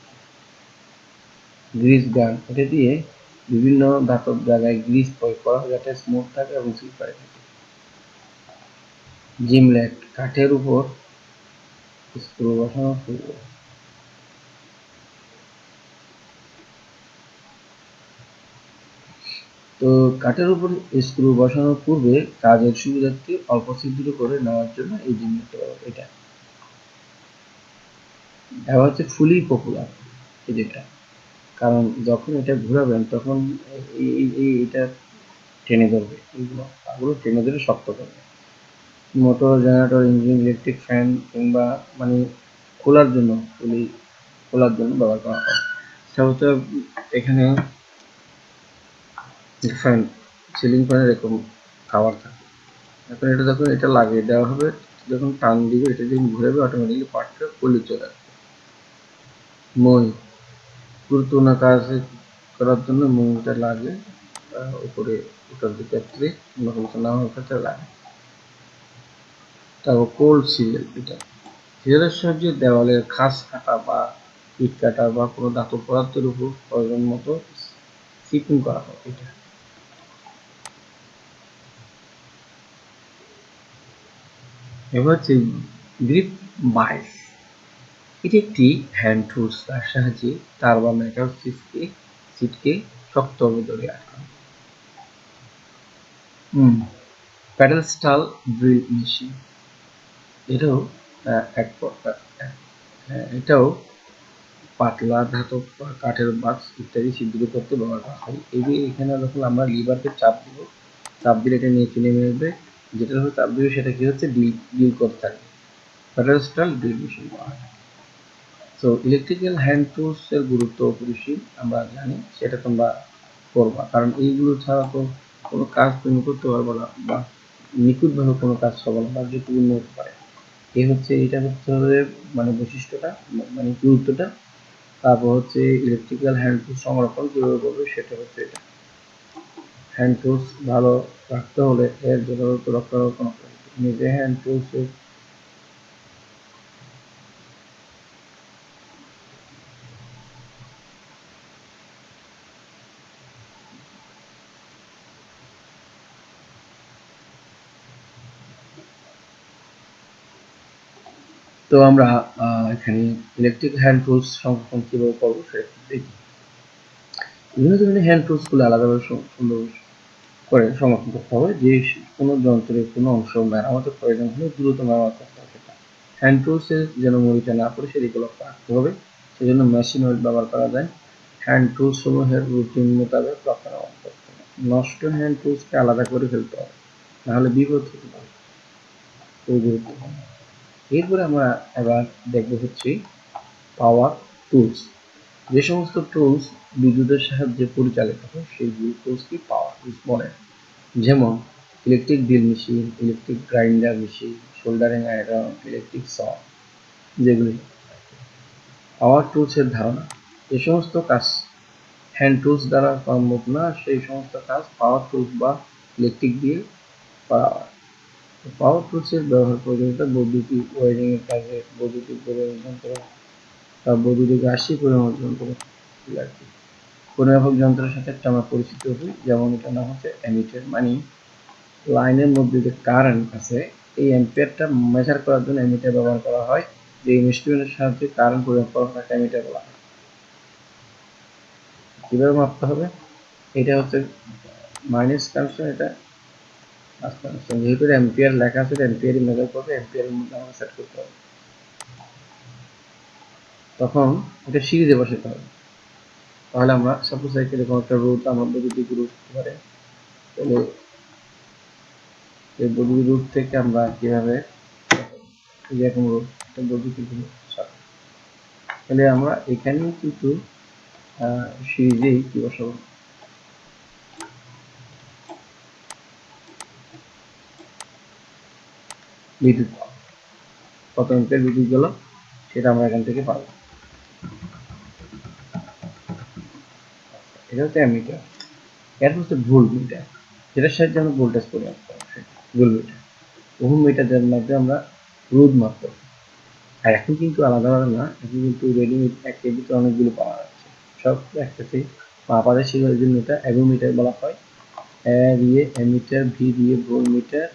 গ্রিস গান, এটা দিয়ে বিভিন্ন ধাতব জায়গায় গ্রিস প্রয়োগ করা হয় যাতে স্মুথ থাকে এবং স্লিপারি থাকে। জিমলেট, কাঠের উপর স্ক্রু বসানো পূর্বে। তো কাঠের উপর স্ক্রু বসানোর পূর্বে কাজের সুবিধার্থে অল্প ছিদ্র করে নেওয়ার জন্য এই জিমলেট, এটা এটা হচ্ছে ফুলি পপুলার এই যেটা, কারণ যখন এটা ঘুরাবেন তখন এটা টেনে ধরবে, এগুলো টেনে ধরে শক্ত করবে। Motor, generator, engine, electric fan কিংবা মানে খোলার জন্য খোলার জন্য ব্যবহার করা হয়। সাধারণত এখানে ফ্যান, সিলিং ফ্যান এরকম খাবার থাকে। এখন এটা যখন এটা লাগিয়ে দেওয়া হবে, যখন টান দিবে এটা যখন ঘুরাবে অটোমেটিকলি পার্টটা খুলে চলে আসবে। মই, গুরুত্বপূর্ণ কাজ করার জন্য মইটা লাগে উপরে ওটার যে ক্ষেত্রে অন্য কিছু না হওয়ার ক্ষেত্রে লাগে। তারপর কোল্ড সিজন, এটা সিজনের সাহায্যে দেওয়ালের খাস কাটা বা ইট কাটা বা কোনো ধাতব পদার্থের উপর প্রয়োজন মতো সিপিং করা হয়। এটা এবার হচ্ছে গ্রিপ বাইস, এটি একটি হ্যান্ড টুলস, তার সাহায্যে তার বা মেটাল সিটকে শক্তভাবে ধরে রাখা। প্যাডেল স্টাল ড্রিল মেশিন, এটাও এক এটাও পাতলা ধাতব বা কাঠের বাক্স ইত্যাদি ছিদ্র করতে ব্যবহার করা হয়। এই যে এখানে যখন আমরা লিভারকে চাপ দিব, চাপ দিলে এটা নিচে নেমে আসবে, যেটা হচ্ছে চাপ দিবে সেটা কি হচ্ছে ডিল করতে থাকবে, প্যাডেল স্টাল ড্রিল মেশিন বলা হয়। তো ইলেকট্রিক্যাল হ্যান্ড টুলস এর গুরুত্ব অপরিসীম, আমরা জানি, সেটা তোমরা করবা, কারণ এইগুলো ছাড়া তো কোনো কাজ তুমি করতে পারবো না, বা নিখুঁতভাবে কোনো কাজ হবে না বা ঝুঁকিপূর্ণ হতে পারে। এটা হচ্ছে মানে বৈশিষ্ট্যটা, মানে গুরুত্বটা। তারপর হচ্ছে ইলেকট্রিক্যাল হ্যান্ড টুল সংরক্ষণ কিভাবে করবে সেটা হচ্ছে এটা। হ্যান্ড টুলস ভালো রাখতে হলে এর যথাযথ রক্ষণাবেক্ষণ নিজে হ্যান্ড টুলস তো আমরা এখানে ইলেকট্রিক হ্যান্ড টুলস সংরক্ষণ কিভাবে করবো সেটা দেখি। বিভিন্ন ধরনের হ্যান্ড টুলস গুলো আলাদাভাবে সুন্দর করে সংরক্ষণ করতে হবে। যে কোনো যন্ত্রের কোনো অংশ মেরামতের প্রয়োজন হলে দ্রুত মেরামত করতে হবে। হ্যান্ড টুলসের যেন মরিচা না পড়ে সেদিকে লক্ষ্য রাখতে হবে। সেজন্য মেশিন অয়েল ব্যবহার করা যায়। হ্যান্ড টুলস সমূহের রুটিন মোতাবেক রক্ষণাবেক্ষণ করতে হবে। নষ্ট হ্যান্ড টুলসকে আলাদা করে ফেলতে হবে, নাহলে বিপদ হতে পারে। খুবই গুরুত্বপূর্ণ। এরপরে আমরা এবার দেখবো হচ্ছে পাওয়ার টুলস। যে সমস্ত টুলস বিদ্যুতের সাহায্যে পরিচালিত হয় সেইগুলো টুলসকে পাওয়ার টুলস বলে। যেমন electric drill machine, electric grinder machine, soldering iron, electric saw, যেগুলি পাওয়ার টুলসের ধারণা। যে সমস্ত কাজ হ্যান্ড টুলস দ্বারা সম্ভব না সেই সমস্ত কাজ পাওয়ার টুলস বা ইলেকট্রিক দিয়ে করা হয়। পাওয়ার টুলসের ব্যবহার প্রয়োজনীয়তা বৈদ্যুতিক ওয়ারিংয়ের কাজে, বৈদ্যুতিক পরিমাপ যন্ত্র বা বৈদ্যুতিক রাশি পরিমাপ যন্ত্র আর কি। পরিমাপক যন্ত্রের সাথে একটা আমরা পরিচিত হই, যেমন এটার নাম হচ্ছে অ্যামিটার। মানে লাইনের মধ্যে যে কারেন্ট আছে এই অ্যাম্পিয়ারটা মেজার করার জন্য অ্যামিটার ব্যবহার করা হয়। যে ইনস্ট্রুমেন্টের সাহায্যে কারেন্ট পরিমাপ করা হয় অ্যামিটার বলা হয়। কিভাবে মাপতে হবে? এটা হচ্ছে মাইনাস কানেকশন, এটা প্লাস কানেকশন। যেহেতু অ্যাম্পিয়ার লেখা আছে অ্যাম্পিয়ারই মেজার করবে, অ্যাম্পিয়ারের মধ্যে আমরা সেট করতে হবে। তখন এটা সিরিজে বসাতে হবে। তাহলে আমরা সাপোজ এরকম একটা রোড আমরা বৈদ্যুতিক রোড হতে পারে, তাহলে এই বৈদ্যুতিক রোড থেকে আমরা কিভাবে এরকম রোড বৈদ্যুতিক রোড, তাহলে আমরা এখানেও কিন্তু সিরিজেই কি বসাবো, বিদ্যুৎ কত অ্যাম্পিয়ার বিদ্যুৎ গেল সেটা আমরা এখান থেকে পাবো। এটা হচ্ছে অ্যামিটার। এরপর হচ্ছে ভোল্ট মিটার, যেটার সাহায্যে আমরা ভোল্টেজ পরিমাপ করবো। ভোল্ট মিটার, ওহম মিটারের মাধ্যমে আমরা রোধ মাপতে হবে। আর এখন কিন্তু আলাদা আলাদা না, এখন কিন্তু রেডিমেড একের ভিতরে অনেকগুলো পাওয়া যাচ্ছে, সব একসাথে মাপা যায়। সেই জন্য এটা অ্যাভোমিটার বলা হয়। এ দিয়ে অ্যামিটার, ভি দিয়ে ভোল্ট মিটার,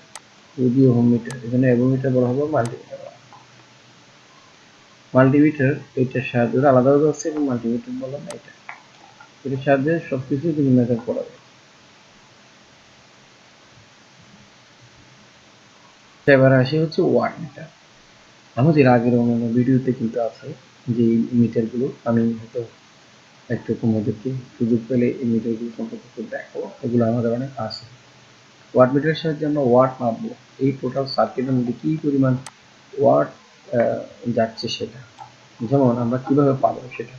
ও দিয়ে ওহম মিটার। এখানে অ্যাভোমিটার বলা হবে, মাল্টিমিটার বলা হয়। মাল্টিমিটার এটার সাহায্যে আলাদা আলাদা আছে এবং মাল্টিমিটার বলা না, এটা এটার সাহায্যে সবকিছু কিন্তু মেজার করা যায়। এবার আসি হচ্ছে ওয়াট মিটার। আমাদের আগের অন্যান্য ভিডিওতে কিন্তু আছে যে মিটারগুলো, আমি হয়তো একটু তোমাদেরকে সুযোগ পেলে এই মিটারগুলো সম্পর্কে একটু দেখো, এগুলো আমাদের অনেক আছে। ওয়াট মিটারের সাহায্যে আমরা ওয়াট মাপবো, এই টোটাল সার্কিটের মধ্যে কি পরিমাণ ওয়াট যাচ্ছে সেটা। যেমন আমরা কিভাবে পাবো সেটা,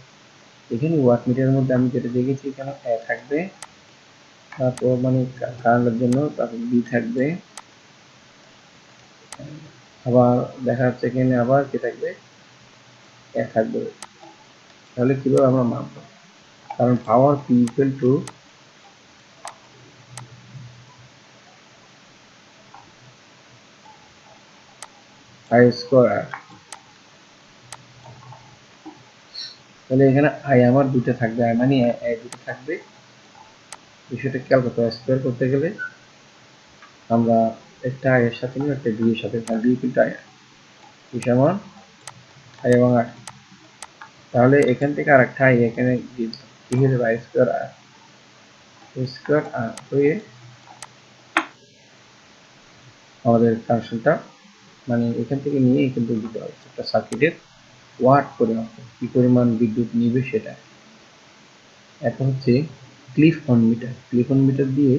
এখানে ওয়াট মিটারের মধ্যে আমি যেটা দেখেছি এখানে এ থাকবে, তারপর মানে কারেন্টের জন্য, তারপর বি থাকবে, আবার দেখা যাচ্ছে এখানে আবার কি থাকবে, এ থাকবে। তাহলে কিভাবে আমরা মাপবো? কারণ power P equal to I square. তাহলে এখানে আই আমার দুটো থাকবে, আই মানে দুটো থাকবে। বিষয়টা খেয়াল করতে হবে, স্কোয়ার করতে গেলে আমরা একটা আই এর সাথে নিই, একটা বি এর সাথে, বি কিন্তু আই, সমান আই এবং আর। তাহলে এখান থেকে আর একটা আই এখানে কি হয়ে যাবে, আই স্কোয়ার আর, স্কোয়ার আর হয়ে আমাদের কানেকশনটা মানে এখান থেকে নিয়ে এখান থেকে দিতে হবে। একটা সার্কিটের ওয়াট পরিমাপ কি পরিমাণ বিদ্যুৎ নিবে সেটা। এখন হচ্ছে clip on meter. Clip on meter দিয়ে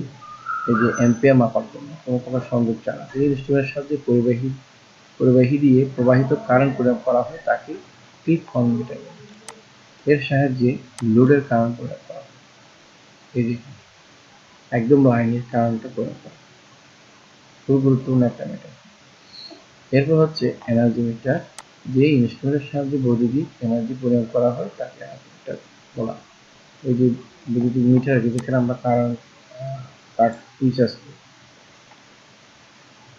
এই যে অ্যাম্পিয়ার মাপার জন্য কোনো প্রকার সংযোগ ছাড়া এই ইনস্ট্রুমেন্টের সাহায্যে পরিবাহী দিয়ে প্রবাহিত কারেন্ট পরিমাপ করা হয়, তাকে ক্লিফ অন মিটার বলে। এর সাহায্যে লোডের কারেন্ট পরিমাপ করা হয়, এই যে একদম লাইনের কারেন্টটা পরিমাপ করা হয়। খুব গুরুত্বপূর্ণ একটা মিটার। এরপর হচ্ছে এনার্জি মিটার, যে ইনস্ট্রুমেন্টের সাহায্যে বৈদ্যুতিক এনার্জি পরিমাপ করা হয় তাকে এনার্জি মিটার বলা হয়। এই যে বৈদ্যুতিক মিটার যেখানে আমরা কারেন্ট কাট রিচার্জ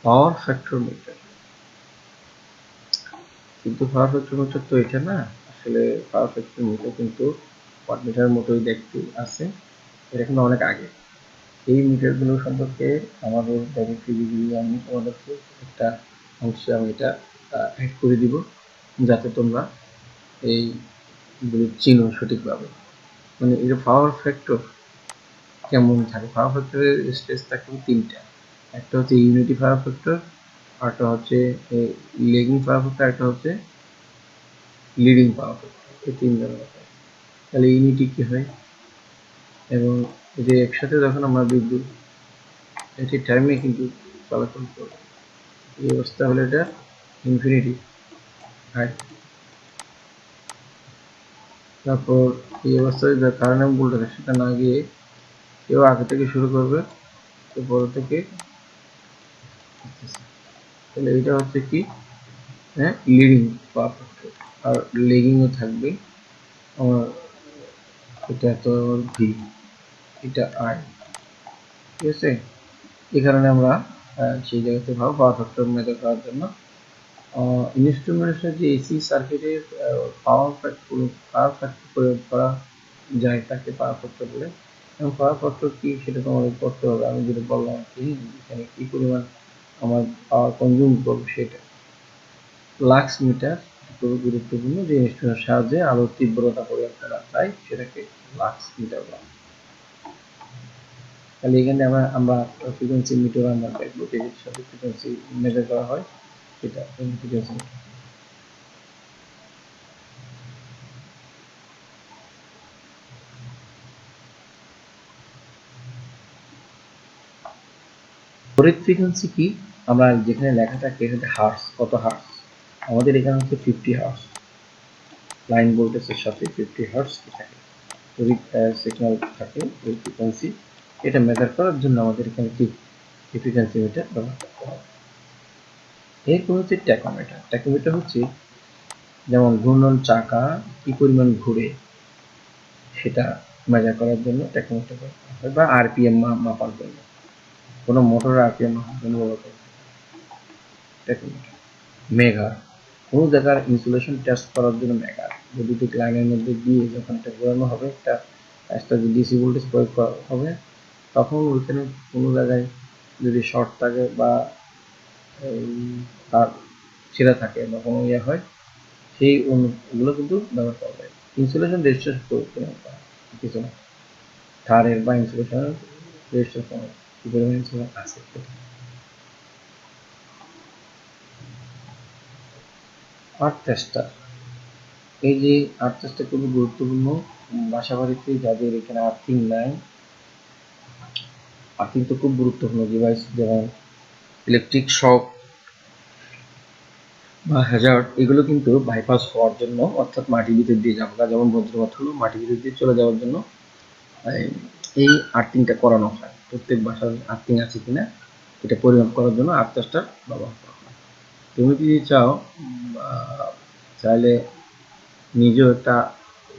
পাওয়ার ফ্যাক্টর মিটার, কিন্তু পাওয়ার ফ্যাক্টর মিটার তো এটা না, আসলে পাওয়ার ফ্যাক্টর মিটার কিন্তু ওয়াট মিটার মতোই দেখতে আছে, এটা কিন্তু অনেক আগে। এই মিটারগুলো সম্পর্কে আমাদের ব্যাপক ভিডিও আমি তোমাদেরকে একটা অংশে আমি এটা অ্যাড করে দিব, যাতে তোমরা এইগুলো চিনো সঠিকভাবে। মানে এর পাওয়ার ফ্যাক্টর কেমন থাকে, পাওয়ার ফ্যাক্টরের স্টেজ থাকে তিনটা, একটা হচ্ছে ইউনিটি পাওয়ার ফ্যাক্টর, আরেকটা হচ্ছে লেগিং পাওয়ার ফ্যাক্টর, একটা হচ্ছে লিডিং পাওয়ার ফ্যাক্টর, এই তিন ধরনের। তাহলে ইউনিটি কি হয়, এবং যে একসাথে যখন আমরা বিদ্যুৎ এটি টাইমে কিন্তু চলাচল করবে, এই অবস্থা হলে এটা ইনফিনিটি হাই। তারপর এই অবস্থায় যে কারেন্ট ভোল্টেজ সেটা না গিয়ে কেউ আগে থেকে শুরু করবে, তো পরে থেকে, তাহলে এটা হচ্ছে কি, হ্যাঁ, লিডিং পাওয়ার ফ্যাক্টর। আর লেগিংও থাকবে আমার, এটা তো ভি, এটা আই, ঠিক আছে। এই কারণে আমরা সেই জায়গাতে ভাবো পাওয়ার ফ্যাক্টর মেজার করার জন্য ইনস্ট্রুমেন্টের যে এসি সার্কিটের পাওয়ার ফ্যাক্টর প্রয়োগ করা যায় তাকে পাওয়ার ফ্যাক্টর বলে। এবং পাওয়ার ফ্যাক্টর কি সেটা তোমাদের করতে হবে, আমি যেটা বললাম কি, এখানে কি পরিমাণ আমার পাওয়ার কনজিউম করবে সেটা। লাক্স মিটার খুবই গুরুত্বপূর্ণ, যে ইনস্ট্রুমেন্টের সাহায্যে আলোর তীব্রতা পরিমাপ করা যায় সেটাকে লাক্স মিটার বলা হয়। তাহলে এখানে আমরা ফ্রিকোয়েন্সি মিটার আমরা দেখবো, যেটির সাথে ফ্রিকোয়েন্সি মেজার করা হয় সেটা ফ্রিকোয়েন্সি মিটার। ঘড়ির ফ্রিকোয়েন্সি কি, আমরা যেখানে লেখা থাকে এখানে হার্স, কত হার্স, আমাদের এখানে হচ্ছে 50 হার্স, লাইন ভোল্টেজের সাথে 50 হার্স থাকে ঘড়ির সিগন্যাল থাকে, এই ফ্রিকোয়েন্সি এটা মেজার করার জন্য আমাদের এখানে কি ফ্রিকোয়েন্সি মিটার ব্যবহার করতে হবে। এরপর হচ্ছে ট্যাকোমিটার। ট্যাকোমিটার হচ্ছে যেমন ঘূর্ণন চাকা কি পরিমাণ ঘুরে সেটা মেজার করার জন্য ট্যাকোমিটার ব্যবহার হয়, বা আরপিএম মাপার জন্য, কোনো মোটরের আরপিএম মাপার জন্য ব্যবহার করা হয় ট্যাকোমিটার। মেগার, কোনো জায়গার ইনসুলেশন টেস্ট করার জন্য মেগার, বৈদ্যুতিক লাইনের মধ্যে দিয়ে যখন এটা ঘোরানো হবে, একটা ডিসি ভোল্টেজ প্রয়োগ করা হবে, তখন ওইখানে কোনো জায়গায় যদি শর্ট থাকে বা তার ছেঁড়া থাকে বা কোনো ইয়ে হয়, সেই ওগুলো কিন্তু ব্যবহার করা যায়। ইনসুলেশন রেজিস্ট্রেশন কিছু না, তারের বা ইনসুলেশনের রেজিস্ট্রেশন কি পরিমাণ ইনসুলেশন আছে। আর্থ টেস্টার, এই যে আর্থ টেস্টার খুবই গুরুত্বপূর্ণ বাসা বাড়িতে যাদের এখানে আর্থিং নাই। আর্থিং তো খুব গুরুত্বপূর্ণ ডিভাইস, যেমন ইলেকট্রিক শক বা হ্যাজার্ড, এগুলো কিন্তু বাইপাস হওয়ার জন্য, অর্থাৎ মাটির ভিতর দিয়ে যাবো, যেমন বজ্রপাত হলো মাটির ভিতর দিয়ে চলে যাওয়ার জন্য এই আর্থিংটা করানো হয়। প্রত্যেক বাসার আর্থিং আছে কিনা এটা পরিমাপ করার জন্য আর্থ টেস্টার ব্যবহার করা হয়। তুমি যদি চাও চাইলে নিজেও একটা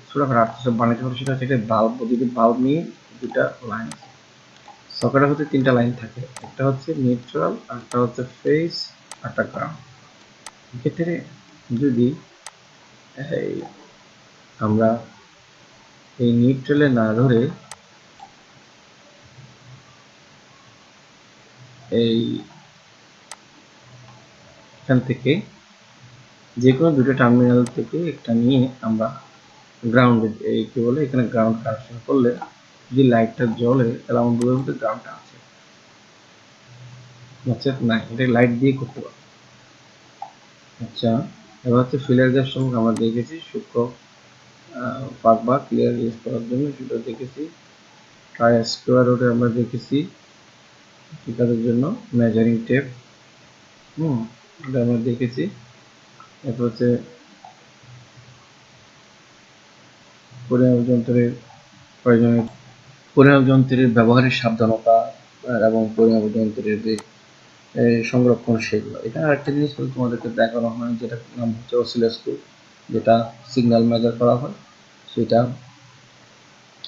ছোটখাটো আর্থ টেস্টার বানাতে পারো, সেটা হচ্ছে বাল্ব, যদি বাল্ব নিয়ে দুটা লাইন আছে, সকেটের হচ্ছে তিনটা লাইন থাকে, একটা হচ্ছে নিউট্রাল, একটা হচ্ছে ফেজ, একটা গ্রাউন্ড। এক্ষেত্রে যদি এই আমরা এই নিউট্রালে না ধরে এই এখান থেকে যে কোনো দুটো টার্মিনাল থেকে একটা নিয়ে আমরা গ্রাউন্ডে, এই কি বলে, এখানে গ্রাউন্ড কানেকশন করলে যদি লাইটটা জ্বলে তাহলে আমার বোঝার মধ্যে গ্রাউন্ডটা আছে, আচ্ছা না, এটা লাইট দিয়ে করতে পারবো। আচ্ছা, এবার হচ্ছে ফিলার গ্যাস সম্পর্কে আমরা দেখেছি, সূক্ষ্ম পাক বা ক্লিয়ার ইউজ করার জন্য সেটা দেখেছি। টায়ার স্কোয়ার রোডে আমরা দেখেছি ঠিকাদের জন্য মেজারিং টেপ, এটা আমরা দেখেছি। এরপর হচ্ছে পরিমাপ যন্ত্রের প্রয়োজনীয়, পরিমাপ যন্ত্রের ব্যবহারের সাবধানতা এবং পরিমাপ যন্ত্রের যে সংরক্ষণ সেগুলো। এখানে আরেকটা জিনিস তোমাদেরকে দেখানো হয়, যেটা নাম হচ্ছে অসিলোস্কোপ, যেটা সিগন্যাল মেজার করা হয়, সেটা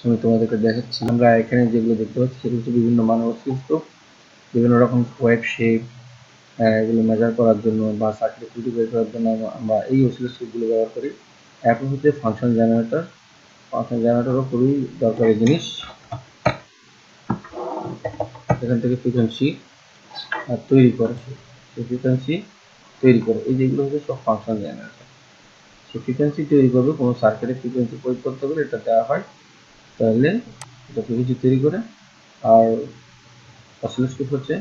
আমি তোমাদেরকে দেখাচ্ছি। আমরা এখানে যেগুলো দেখতে পাচ্ছি সেগুলো হচ্ছে বিভিন্ন মানের অসিলোস্কোপ, বিভিন্ন রকম ওয়েভ শেপ, এগুলো মেজার করার জন্য বা সার্কিট ত্রুটি বের করার জন্য আমরা এই অসিলোস্কোপগুলো ব্যবহার করি। এখন হচ্ছে ফাংশন জেনারেটর। ফাংশন জেনারেটরও খুবই দরকারি জিনিস। এখান থেকে ফ্রিকোয়েন্সি তৈরি করে, সেই ফ্রিকোয়েন্সি তৈরি করে, এই যেগুলো হচ্ছে সব ফাংশন জেনারেটর। সে ফ্রিকোয়েন্সি তৈরি করবে, কোনো সার্কিটে ফ্রিকোয়েন্সি প্রয়োগ করতে গেলে এটা দেওয়া হয়, তাহলে এটা ফ্রিকোয়েন্সি তৈরি করে। আর অসিলোস্কোপ হচ্ছে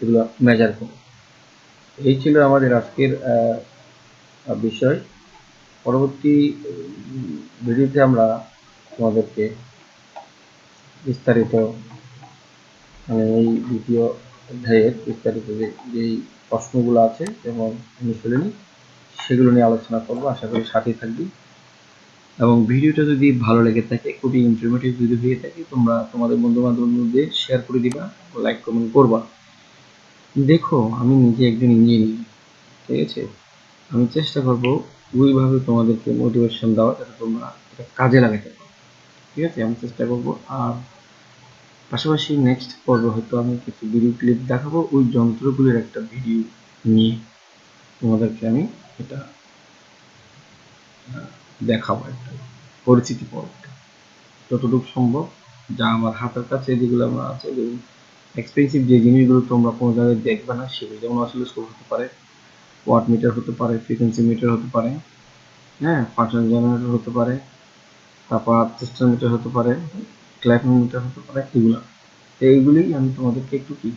এগুলো মেজার করে। এই ছিল আমাদের আজকের বিষয়। পরবর্তী ভিডিওতে আমরা তোমাদেরকে বিস্তারিত মানে এই দ্বিতীয় অধ্যায়ের বিস্তারিত যেই প্রশ্নগুলো আছে এবং অনুশীলনী সেগুলো নিয়ে আলোচনা করবো। আশা করি সাথেই থাকবি। এবং ভিডিওটা যদি ভালো লেগে থাকে, খুবই ইনফরমেটিভ যদি হয়ে থাকে, তোমরা তোমাদের বন্ধু বান্ধবের মধ্যে শেয়ার করে দিবা, লাইক কমেন্ট করবা। দেখো, আমি নিজে একজন ইঞ্জিনিয়ার, ঠিক আছে? আমি চেষ্টা করবো ওইভাবে তোমাদেরকে মোটিভেশন দেওয়া যাতে তোমরা এটা কাজে লাগাতে পারো, ঠিক আছে? আমি চেষ্টা করবো। আর পাশাপাশি নেক্সট পর্বে হয়তো আমি কিছু ভিডিও ক্লিপ দেখাবো, ওই যন্ত্রগুলির একটা ভিডিও নিয়ে তোমাদেরকে আমি এটা দেখাবো, একটা পরিচিতি পর্ব, যতটুকু সম্ভব যা আমার হাতের কাছে যেগুলো আমার আছে, যেমন এক্সপেন্সিভ যে জিনিসগুলো তোমরা কোনো জায়গায় দেখবে না সেগুলো, যেমন অসিলোস্কোপ হতে পারে, ওয়াট মিটার হতে পারে, ফ্রিকোয়েন্সি মিটার হতে পারে, হ্যাঁ, ফাংশন জেনারেটর হতে পারে, তারপর সিস্টেম মিটার হতে পারে, ক্ল্যাপিং মিটার হতে পারে, এগুলো। তো এইগুলি আমি তোমাদেরকে একটু কি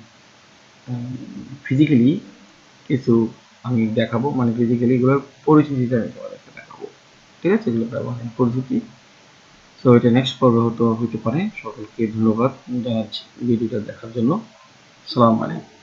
ফিজিক্যালি কিছু আমি দেখাবো, মানে ফিজিক্যালি এগুলোর পরিচিতিটা আমি তোমাদেরকে দেখাবো, ঠিক আছে? এগুলো ব্যবহারের পরিচিতি। সো এটা নেক্সট পর্বে হতে পারে। সকলকে ধন্যবাদ জানাচ্ছি ভিডিওটা দেখার জন্য। আসসালামু আলাইকুম।